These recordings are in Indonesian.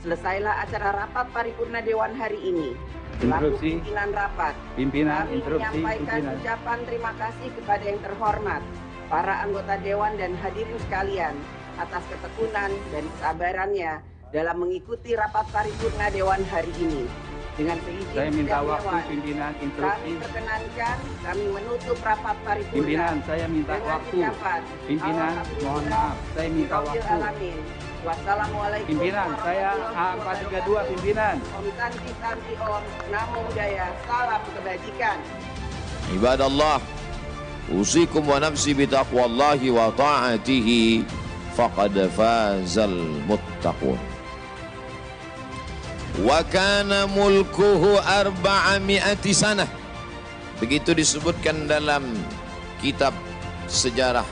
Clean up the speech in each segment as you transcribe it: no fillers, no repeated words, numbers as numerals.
Selesailah acara rapat paripurna Dewan hari ini. Selaku Interupsi. pimpinan rapat, Pimpinan, kami interupsi, menyampaikan pimpinan. ucapan terima kasih kepada yang terhormat, para anggota Dewan dan hadirin sekalian, atas ketekunan dan kesabarannya dalam mengikuti rapat paripurna Dewan hari ini. Dengan seizin Saya minta sidang waktu Dewan, pimpinan kami interupsi. perkenankan kami menutup rapat paripurna. Pimpinan, saya minta dengan waktu. ucapan, Pimpinan, mohon maaf, saya minta Rabbil waktu. Alamin. Wassalamualaikum Pimpinan, saya warahmatullahi A432, wabarakatuh. pimpinan. Om Tanti Tanti Om, Namo Buddhaya, salam kebajikan. Ibadallah, usikum wa nafsi bitaqwallahi wa ta'atihi faqad fazal muttaqun. Wa kana mulkuhu 400 sanah. Begitu disebutkan dalam kitab sejarah.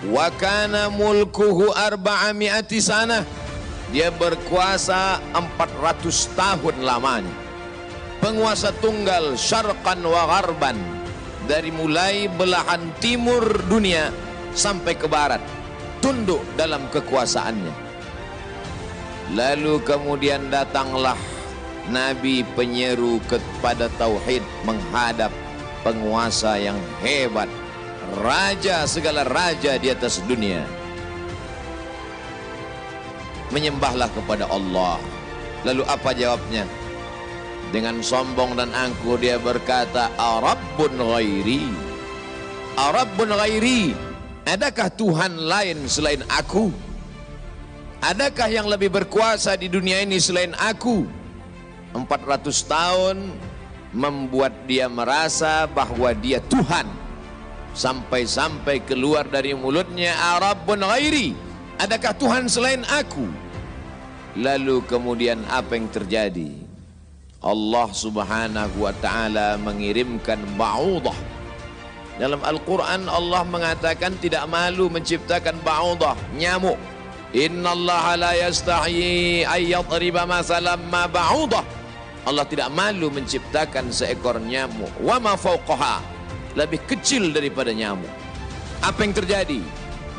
Wa kana mulkuhu 400 sanah. Dia berkuasa 400 tahun lamanya. Penguasa tunggal syarqan wa gharban, dari mulai belahan timur dunia sampai ke barat, tunduk dalam kekuasaannya. Lalu kemudian datanglah Nabi penyeru kepada tauhid menghadap penguasa yang hebat, raja segala raja di atas dunia. Menyembahlah kepada Allah. Lalu apa jawabnya? Dengan sombong dan angkuh dia berkata, Arabbun ghairi, Arabbun ghairi, adakah Tuhan lain selain aku? Adakah yang lebih berkuasa di dunia ini selain aku? 400 tahun membuat dia merasa bahwa dia Tuhan. Sampai-sampai keluar dari mulutnya, Arabbun ghairi, adakah Tuhan selain aku? Lalu kemudian apa yang terjadi? Allah subhanahu wa ta'ala mengirimkan ba'udah. Dalam Al-Quran Allah mengatakan tidak malu menciptakan ba'udah, nyamuk. Inna Allah la yastahi ayyadriba masalam ma ba'udah. Allah tidak malu menciptakan seekor nyamuk. Wa ma fauqaha, lebih kecil daripada nyamuk. Apa yang terjadi?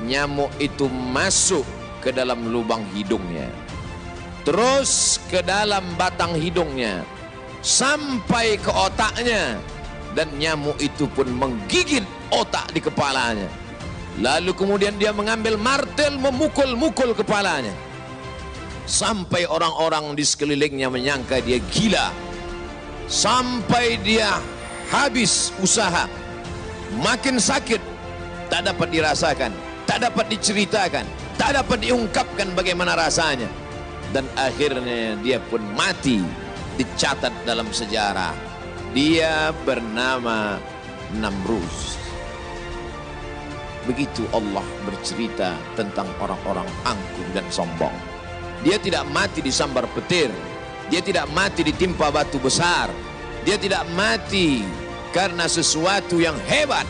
Nyamuk itu masuk ke dalam lubang hidungnya, terus ke dalam batang hidungnya, sampai ke otaknya, dan nyamuk itu pun menggigit otak di kepalanya. Lalu kemudian dia mengambil martel memukul-mukul kepalanya, sampai orang-orang di sekelilingnya menyangka dia gila, sampai dia habis usaha, makin sakit, tak dapat dirasakan, tak dapat diceritakan, tak dapat diungkapkan bagaimana rasanya. Dan akhirnya dia pun mati, dicatat dalam sejarah. Dia bernama Namrus. Begitu Allah bercerita tentang orang-orang angkuh dan sombong. Dia tidak mati disambar petir, dia tidak mati ditimpa batu besar, dia tidak mati karena sesuatu yang hebat,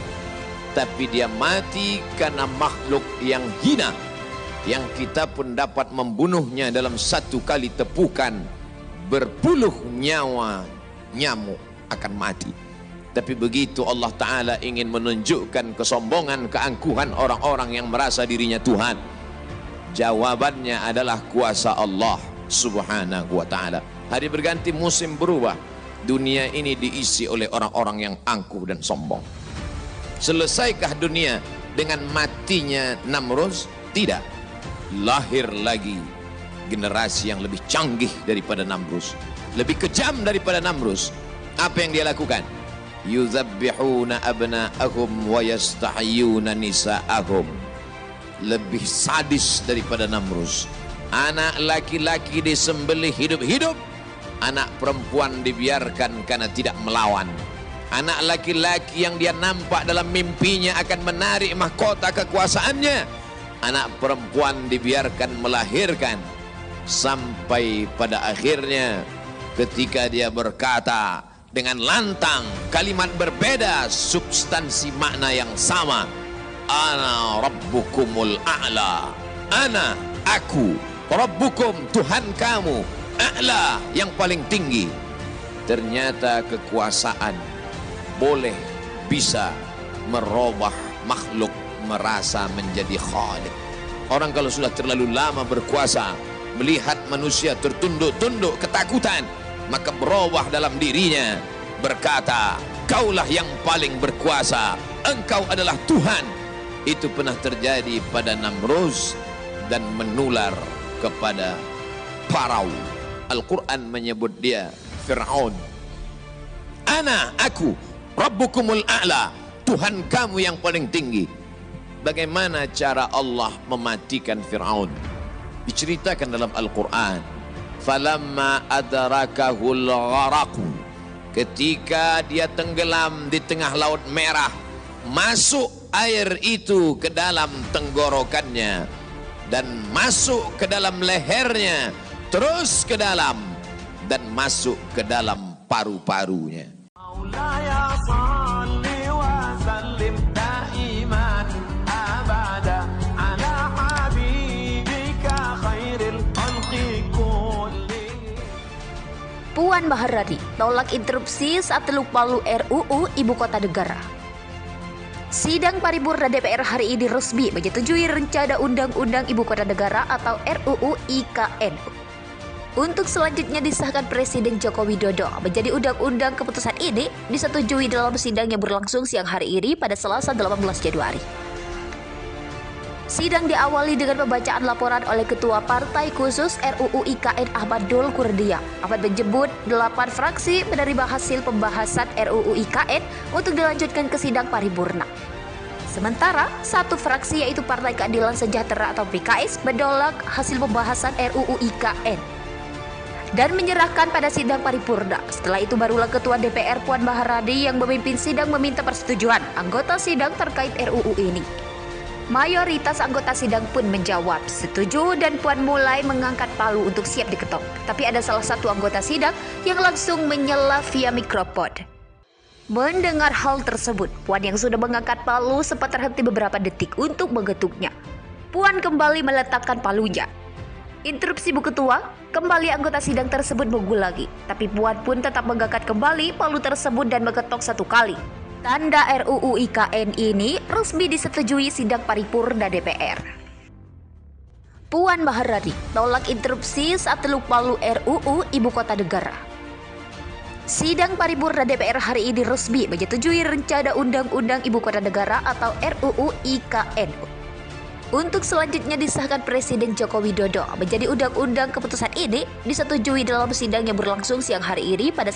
tapi dia mati karena makhluk yang hina, yang kita pun dapat membunuhnya dalam satu kali tepukan. Berpuluh nyawa nyamuk akan mati. Tapi begitu Allah Ta'ala ingin menunjukkan kesombongan, keangkuhan orang-orang yang merasa dirinya Tuhan, jawabannya adalah kuasa Allah Subhanahu wa Ta'ala. Hari berganti, musim berubah, dunia ini diisi oleh orang-orang yang angkuh dan sombong. Selesaikah dunia dengan matinya Namrus? Tidak. Lahir lagi generasi yang lebih canggih daripada Namrus, lebih kejam daripada Namrus. Apa yang dia lakukan? Yuzabbihuna abna'ahum wa yastahyuna nisa'ahum. Lebih sadis daripada Namrus. Anak laki-laki disembelih hidup-hidup, anak perempuan dibiarkan karena tidak melawan. Anak laki-laki yang dia nampak dalam mimpinya akan menarik mahkota kekuasaannya, anak perempuan dibiarkan melahirkan. Sampai pada akhirnya ketika dia berkata dengan lantang, kalimat berbeda, substansi makna yang sama, ana rabbukumul a'la, ana, aku, rabbukum, Tuhan kamu, a'la, yang paling tinggi. Ternyata kekuasaan boleh bisa merubah makhluk merasa menjadi khalik. Orang kalau sudah terlalu lama berkuasa, melihat manusia tertunduk-tunduk ketakutan, maka berubah dalam dirinya, berkata, kaulah yang paling berkuasa, engkau adalah Tuhan. Itu pernah terjadi pada Namruz dan menular kepada Parau. Al-Quran menyebut dia Fir'aun. Aku Rabbukumul A'la, Tuhan kamu yang paling tinggi. Bagaimana cara Allah mematikan Fir'aun? Diceritakan dalam Al-Quran. Falamma adrakahul gharaqu, ketika dia tenggelam di tengah laut merah, masuk air itu ke dalam tenggorokannya dan masuk ke dalam lehernya, terus ke dalam dan masuk ke dalam paru-parunya. Puan Maharani tolak interupsi saat Teluk Palu RUU Ibu Kota Negara. Sidang paripurna DPR hari ini resmi menyetujui rencana Undang-Undang Ibu Kota Negara atau RUU IKN. Untuk selanjutnya disahkan Presiden Joko Widodo menjadi undang-undang. Keputusan ini disetujui dalam sidang yang berlangsung siang hari ini pada Selasa 18 Januari. Sidang diawali dengan pembacaan laporan oleh Ketua Partai Khusus RUU IKN Ahmadul Kurnia. Ahmad menyebut 8 fraksi menerima hasil pembahasan RUU IKN untuk dilanjutkan ke sidang paripurna. Sementara satu fraksi yaitu Partai Keadilan Sejahtera atau PKS menolak hasil pembahasan RUU IKN dan menyerahkan pada sidang paripurna. Setelah itu barulah Ketua DPR Puan Maharani yang memimpin sidang meminta persetujuan anggota sidang terkait RUU ini. Mayoritas anggota sidang pun menjawab setuju dan Puan mulai mengangkat palu untuk siap diketok. Tapi ada salah satu anggota sidang yang langsung menyela via mikrofon. Mendengar hal tersebut, Puan yang sudah mengangkat palu sempat terhenti beberapa detik untuk mengetuknya. Puan kembali meletakkan palunya. Interupsi Bu Ketua, kembali anggota sidang tersebut mengulangi. Tapi Puan pun tetap mengangkat kembali palu tersebut dan mengetok satu kali. Tanda RUU IKN ini resmi disetujui sidang paripurna DPR. Puan Maharani tolak interupsi saat Teluk Palu RUU Ibu Kota Negara. Sidang paripurna DPR hari ini resmi menyetujui rencana Undang-Undang Ibu Kota Negara atau RUU IKN. Untuk selanjutnya disahkan Presiden Joko Widodo menjadi undang-undang. Keputusan ini disetujui dalam sidang yang berlangsung siang hari ini pada